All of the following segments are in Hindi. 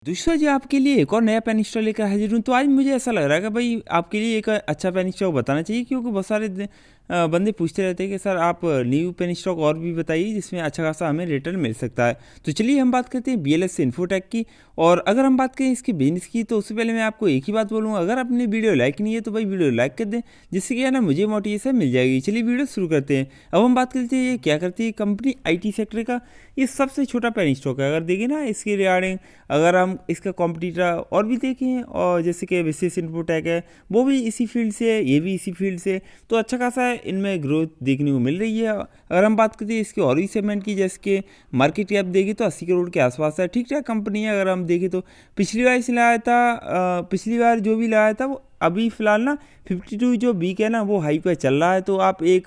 दूसरा जी आपके लिए एक और नया पेन स्टॉक लेकर हाजिर हूँ। तो आज मुझे ऐसा लग रहा है कि भाई आपके लिए एक अच्छा पेन स्टॉक बताना चाहिए, क्योंकि बहुत सारे बंदे पूछते रहते हैं कि सर आप न्यू पेन स्टॉक और भी बताइए जिसमें अच्छा खासा हमें रिटर्न मिल सकता है। तो चलिए हम बात करते हैं BLS इन्फोटेक की। और अगर हम बात करें इसके बिजनेस की, तो उससे पहले मैं आपको एक ही बात बोलूँगा, अगर आपने वीडियो लाइक नहीं है तो भाई वीडियो लाइक कर दें, जिससे कि है ना मुझे मोटिवेशन मिल जाएगी। चलिए वीडियो शुरू करते हैं। अब हम बात करते हैं ये क्या करती है कंपनी IT सेक्टर का। ये सबसे छोटा पेन स्टॉक है। अगर देखें ना इसके रिगार्डिंग, अगर हम इसका कॉम्पिटिटर और भी देखें, और जैसे कि विशेष इन्फोटेक है वो भी इसी फील्ड से है, ये भी इसी फील्ड से, तो अच्छा खासा इनमें ग्रोथ देखने को मिल रही है। अगर हम बात करते हैं इसके और भी सेगमेंट की, जैसे कि मार्केट कैप देगी तो 80 करोड़ के आसपास है। ठीक ठाक कंपनी है। अगर हम देखें तो पिछली बार इसने लगाया था, पिछली बार जो भी लगाया था वो अभी फ़िलहाल ना 52 जो वीक है ना वो हाई पे चल रहा है। तो आप एक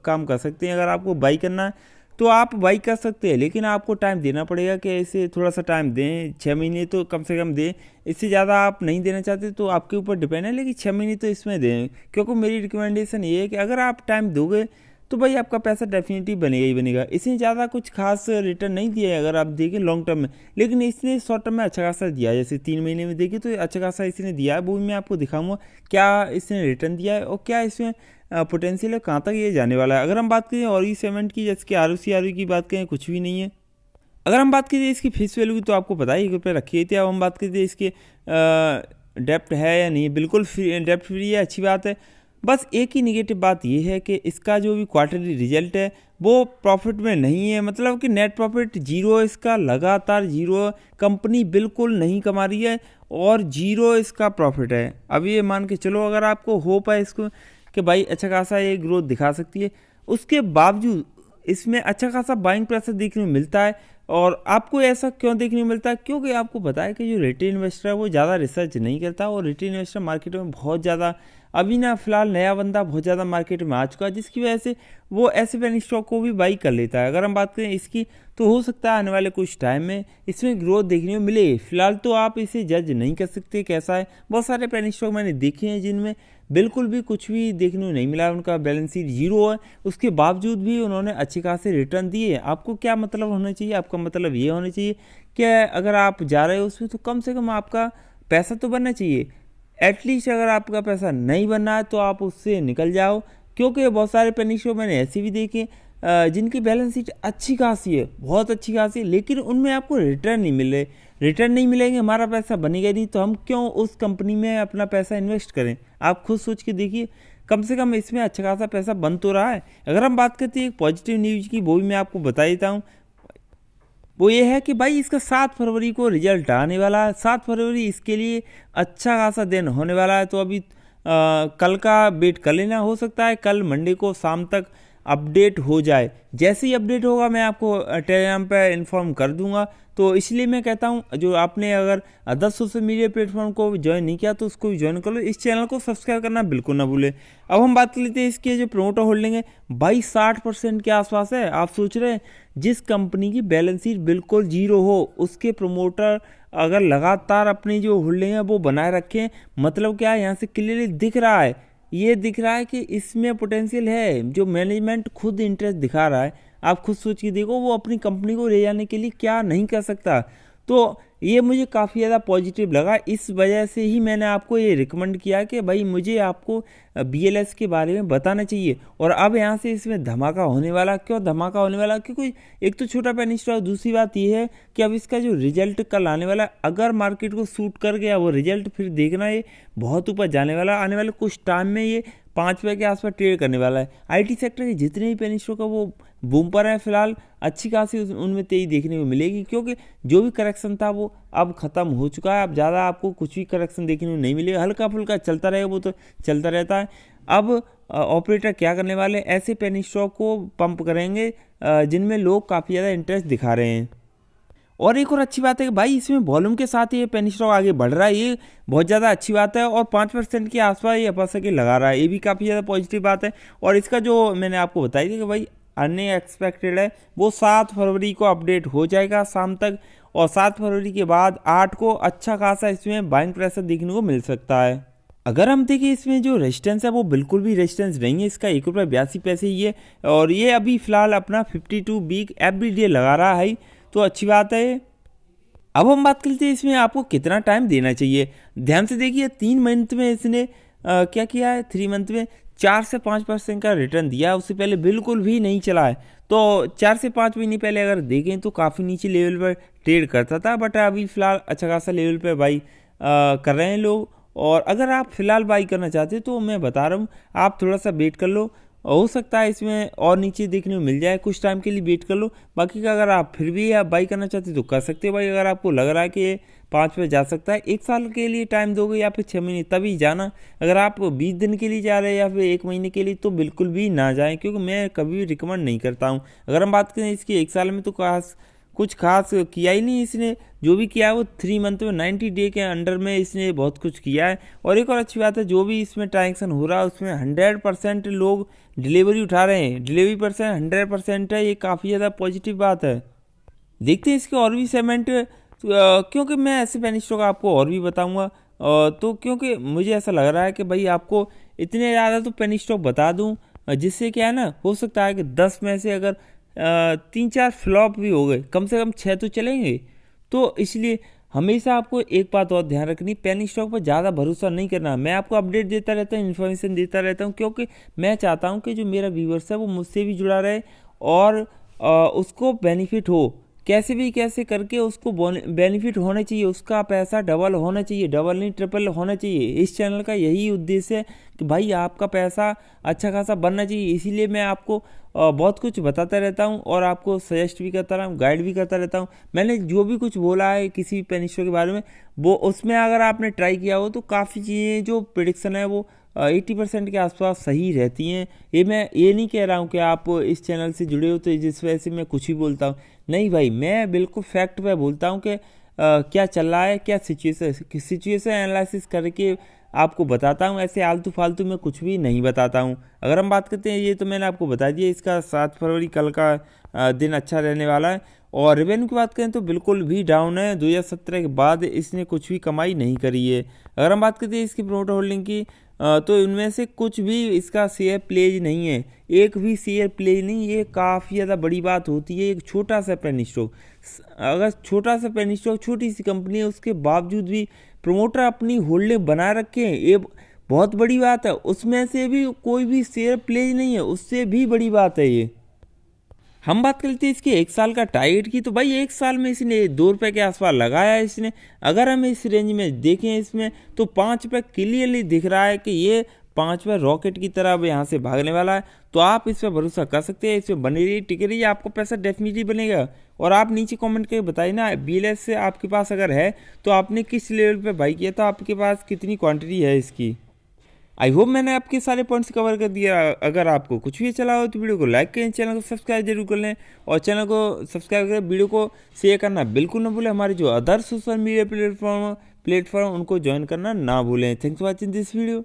काम कर सकते हैं, अगर आपको बाई करना है तो आप बाई कर सकते हैं, लेकिन आपको टाइम देना पड़ेगा कि इसे थोड़ा सा टाइम दें, 6 महीने तो कम से कम दें। इससे ज़्यादा आप नहीं देना चाहते तो आपके ऊपर डिपेंड है, लेकिन 6 महीने तो इसमें दें, क्योंकि मेरी रिकमेंडेशन ये है कि अगर आप टाइम दोगे तो भाई आपका पैसा डेफिनेटली बनेगा ही बनेगा। इसने ज़्यादा कुछ खास रिटर्न नहीं दिया है अगर आप देखें लॉन्ग टर्म में, लेकिन इसने शॉर्ट टर्म में अच्छा खासा दिया है। जैसे 3 महीने में देखें तो अच्छा खासा इसने दिया है, वो भी मैं आपको दिखाऊंगा क्या इसने रिटर्न दिया है और क्या इसमें पोटेंशियल है, कहाँ तक ये जाने वाला है। अगर हम बात करें और सेगमेंट की, जैसे कि ROC की बात करें, कुछ भी नहीं है। अगर हम बात करें इसकी फेस वैल्यू की, तो आपको पता है 1 रुपये रखी गई थी। अब हम बात करें इसके डेप्ट है या नहीं, बिल्कुल डेप्ट फ्री है, अच्छी बात है। बस एक ही निगेटिव बात ये है कि इसका जो भी क्वार्टरली रिजल्ट है वो प्रॉफिट में नहीं है, मतलब कि नेट प्रॉफिट जीरो, इसका लगातार जीरो, कंपनी बिल्कुल नहीं कमा रही है और जीरो इसका प्रॉफिट है। अब ये मान के चलो, अगर आपको होप है इसको कि भाई अच्छा खासा ये ग्रोथ दिखा सकती है, उसके बावजूद इसमें अच्छा खासा बाइंग प्रेशर देखने को मिलता है। और आपको ऐसा क्यों देखने को मिलता है? क्योंकि आपको पता है कि जो रिटेल इन्वेस्टर है वो ज़्यादा रिसर्च नहीं करता, और रिटेल इन्वेस्टर मार्केट में बहुत ज़्यादा अभी ना फिलहाल नया बंदा बहुत ज़्यादा मार्केट में आ चुका है, जिसकी वजह से वो ऐसे पेन स्टॉक को भी बाई कर लेता है। अगर हम बात करें इसकी, तो हो सकता है आने वाले कुछ टाइम में इसमें ग्रोथ देखने को मिले। फिलहाल तो आप इसे जज नहीं कर सकते कैसा है। बहुत सारे पेन स्टॉक मैंने देखे हैं जिनमें बिल्कुल भी कुछ भी देखने को नहीं मिला, उनका बैलेंस शीट जीरो है, उसके बावजूद भी उन्होंने अच्छे खासे रिटर्न दिए। आपको क्या मतलब होना चाहिए? आपका मतलब ये होना चाहिए कि अगर आप जा रहे हो उसमें तो कम से कम आपका पैसा तो बनना चाहिए। एटलीस्ट अगर आपका पैसा नहीं बनना है तो आप उससे निकल जाओ, क्योंकि बहुत सारे पेनी शो मैंने ऐसे भी देखे जिनकी बैलेंस शीट अच्छी खासी है, बहुत अच्छी खासी है, लेकिन उनमें आपको रिटर्न नहीं मिल रहे। रिटर्न नहीं मिलेंगे, हमारा पैसा बनेगा नहीं, तो हम क्यों उस कंपनी में अपना पैसा इन्वेस्ट करें? आप खुद सोच के देखिए, कम से कम इसमें अच्छा खासा पैसा बन तो रहा है। अगर हम बात करते हैं एक पॉजिटिव न्यूज़ की, वो भी मैं आपको बता देता हूँ। वो ये है कि भाई इसका 7 फरवरी को रिजल्ट आने वाला है। 7 फरवरी इसके लिए अच्छा खासा दिन होने वाला है। तो अभी कल का वेट कर लेना, हो सकता है कल मंडे को शाम तक अपडेट हो जाए। जैसे ही अपडेट होगा मैं आपको टेलीग्राम पे इन्फॉर्म कर दूंगा। तो इसलिए मैं कहता हूँ, जो आपने अगर अदर सोशल मीडिया प्लेटफॉर्म को ज्वाइन नहीं किया तो उसको भी ज्वाइन कर लो। इस चैनल को सब्सक्राइब करना बिल्कुल ना भूलें। अब हम बात कर लेते हैं इसके जो प्रोमोटर होल्डिंग है, भाई 60% के आसपास है। आप सोच रहे हैं जिस कंपनी की बैलेंस शीट बिल्कुल जीरो हो, उसके प्रोमोटर अगर लगातार अपनी जो होल्डिंग है वो बनाए रखें, मतलब क्या है, यहाँ से क्लियरली दिख रहा है, ये दिख रहा है कि इसमें पोटेंशियल है। जो मैनेजमेंट खुद इंटरेस्ट दिखा रहा है, आप खुद सोच के देखो वो अपनी कंपनी को ले जाने के लिए क्या नहीं कर सकता। तो ये मुझे काफ़ी ज़्यादा पॉजिटिव लगा, इस वजह से ही मैंने आपको ये रिकमेंड किया कि भाई मुझे आपको BLS के बारे में बताना चाहिए। और अब यहाँ से इसमें धमाका होने वाला। क्यों धमाका होने वाला? क्योंकि एक तो छोटा पेन स्टॉक, दूसरी बात ये है कि अब इसका जो रिजल्ट कल आने वाला, अगर मार्केट को सूट कर गया वो रिजल्ट, फिर देखना ये बहुत ऊपर जाने वाला। आने वाले कुछ टाइम में ये 5 रुपये के आसपास ट्रेड करने वाला है। IT सेक्टर के जितने भी पेन स्टॉक है वो बूम पर है फिलहाल, अच्छी खासी उनमें तेजी देखने को मिलेगी, क्योंकि जो भी करेक्शन था वो अब ख़त्म हो चुका है। अब ज़्यादा आपको कुछ भी करेक्शन देखने को नहीं मिलेगा, हल्का फुल्का चलता रहेगा, वो तो चलता रहता है। अब ऑपरेटर क्या करने वाले, ऐसे पेनी स्टॉक को पंप करेंगे जिनमें लोग काफ़ी ज़्यादा इंटरेस्ट दिखा रहे हैं। और एक और अच्छी बात है कि भाई इसमें वॉल्यूम के साथ ये पेनी स्टॉक आगे बढ़ रहा है, ये बहुत ज़्यादा अच्छी बात है। और 5% के आसपास ये अपर सर्किट लगा रहा है, ये भी काफ़ी ज़्यादा पॉजिटिव बात है। और इसका जो मैंने आपको बताई थी कि भाई अनएक्सपेक्टेड है, वो 7 फरवरी को अपडेट हो जाएगा शाम तक। और 7 फरवरी के बाद 8 को अच्छा खासा इसमें बाइंग प्रेशर देखने को मिल सकता है। अगर हम देखें इसमें जो रेजिस्टेंस है वो बिल्कुल भी रेजिस्टेंस नहीं है, इसका 1 रुपये 82 पैसे ही है। और ये अभी फ़िलहाल अपना 52 वीक एवरी डे लगा रहा है, तो अच्छी बात है। अब हम बात करते हैं इसमें आपको कितना टाइम देना चाहिए। ध्यान से देखिए 3 मंथ में इसने क्या किया है, 3 मंथ में 4 से 5% का रिटर्न दिया। उससे पहले बिल्कुल भी नहीं चला है। तो 4 से 5 महीने पहले अगर देखें तो काफ़ी नीचे लेवल पर ट्रेड करता था, बट अभी फ़िलहाल अच्छा खासा लेवल पर बाई कर रहे हैं लोग। और अगर आप फ़िलहाल बाई करना चाहते हैं तो मैं बता रहा हूँ आप थोड़ा सा वेट कर लो, हो सकता है इसमें और नीचे देखने को मिल जाए, कुछ टाइम के लिए वेट कर लो। बाकी का अगर आप फिर भी आप बाई करना चाहते हो तो कर सकते हो भाई। अगर आपको लग रहा है कि ये 5 पे जा सकता है, 1 साल के लिए टाइम दोगे या फिर 6 महीने, तभी जाना। अगर आप 20 दिन के लिए जा रहे हैं या फिर 1 महीने के लिए तो बिल्कुल भी ना जाएं, क्योंकि मैं कभी भी रिकमेंड नहीं करता हूँ। अगर हम बात करें इसकी 1 साल में तो कुछ खास किया ही नहीं इसने। जो भी किया है वो 3 मंथ में 90 डे के अंडर में इसने बहुत कुछ किया है। और एक और अच्छी बात है, जो भी इसमें ट्रांजेक्शन हो रहा है उसमें 100% लोग डिलीवरी उठा रहे हैं। डिलीवरी परसेंट 100% है, ये काफ़ी ज़्यादा पॉजिटिव बात है। देखते हैं इसके और भी सेगमेंट, क्योंकि मैं ऐसे पेनी स्टॉक आपको और भी बताऊंगा। तो क्योंकि मुझे ऐसा लग रहा है कि भाई आपको इतने ज़्यादा तो पेनी स्टॉक बता दूं, जिससे क्या है ना, हो सकता है कि 10 में से अगर 3-4 फ्लॉप भी हो गए, कम से कम 6 तो चलेंगे। तो इसलिए हमेशा आपको एक बात और ध्यान रखनी, पेनी स्टॉक पर ज़्यादा भरोसा नहीं करना। मैं आपको अपडेट देता रहता हूँ, इन्फॉर्मेशन देता रहता हूँ, क्योंकि मैं चाहता हूँ कि जो मेरा व्यूवर्स है वो मुझसे भी जुड़ा रहे और उसको बेनिफिट हो। कैसे करके उसको बेनिफिट होना चाहिए, उसका पैसा डबल होना चाहिए, डबल नहीं ट्रिपल होना चाहिए। इस चैनल का यही उद्देश्य है कि भाई आपका पैसा अच्छा खासा बनना चाहिए। इसीलिए मैं आपको बहुत कुछ बताता रहता हूँ और आपको सजेस्ट भी करता रहा हूँ, गाइड भी करता रहता हूँ। मैंने जो भी कुछ बोला है किसी पेनी स्टॉक के बारे में, वो उसमें अगर आपने ट्राई किया हो तो काफ़ी चीज़ें जो प्रिडिक्शन है वो 80% के आसपास सही रहती हैं। ये मैं ये नहीं कह रहा हूँ कि आप इस चैनल से जुड़े हो तो जिस वजह से मैं कुछ ही बोलता हूँ। नहीं भाई, मैं बिल्कुल फैक्ट पे बोलता हूँ कि क्या चल रहा है, क्या सिचुएशन एनालिसिस करके आपको बताता हूँ। ऐसे आलतू फालतू में कुछ भी नहीं बताता हूँ। अगर हम बात करते हैं, ये तो मैंने आपको बता दिया, इसका 7 फरवरी कल का दिन अच्छा रहने वाला है। और रेवेन्यू की बात करें तो बिल्कुल भी डाउन है। 2017 के बाद इसने कुछ भी कमाई नहीं करी है। अगर हम बात करते हैं इसकी प्रोमोटर होल्डिंग की, तो इनमें से कुछ भी इसका शेयर प्लेज नहीं है, एक भी शेयर प्लेज नहीं। ये काफ़ी ज़्यादा बड़ी बात होती है। एक छोटा सा पेनी स्टॉक, अगर छोटा सा पेनी स्टॉक, छोटी सी कंपनी है, उसके बावजूद भी प्रमोटर अपनी होल्डिंग बनाए रखे हैं, ये बहुत बड़ी बात है। उसमें से भी कोई भी शेयर प्लेज नहीं है, उससे भी बड़ी बात है ये। हम बात करते हैं इसके 1 साल का टारगेट की, तो भाई 1 साल में इसने 2 रुपये के आसपास लगाया है इसने। अगर हम इस रेंज में देखें इसमें तो 5 रुपये क्लियरली दिख रहा है कि ये 5 रुपये रॉकेट की तरह अब यहाँ से भागने वाला है। तो आप इस पर भरोसा कर सकते हैं, इसमें बनी रही टिके रही, आपको पैसा डेफिनेटली बनेगा। और आप नीचे कमेंट करके बताइए ना, BLS से आपके पास अगर है तो आपने किस लेवल पे बाई किया था, आपके पास कितनी क्वांटिटी है इसकी। आई होप मैंने आपके सारे पॉइंट्स कवर कर दिया। अगर आपको कुछ भी चला हो तो वीडियो को लाइक करें, चैनल को सब्सक्राइब जरूर कर लें और चैनल को सब्सक्राइब करें, वीडियो को शेयर करना बिल्कुल ना भूलें। हमारे जो अदर सोशल मीडिया प्लेटफॉर्म उनको ज्वाइन करना ना भूलें। Thanks for watching this video.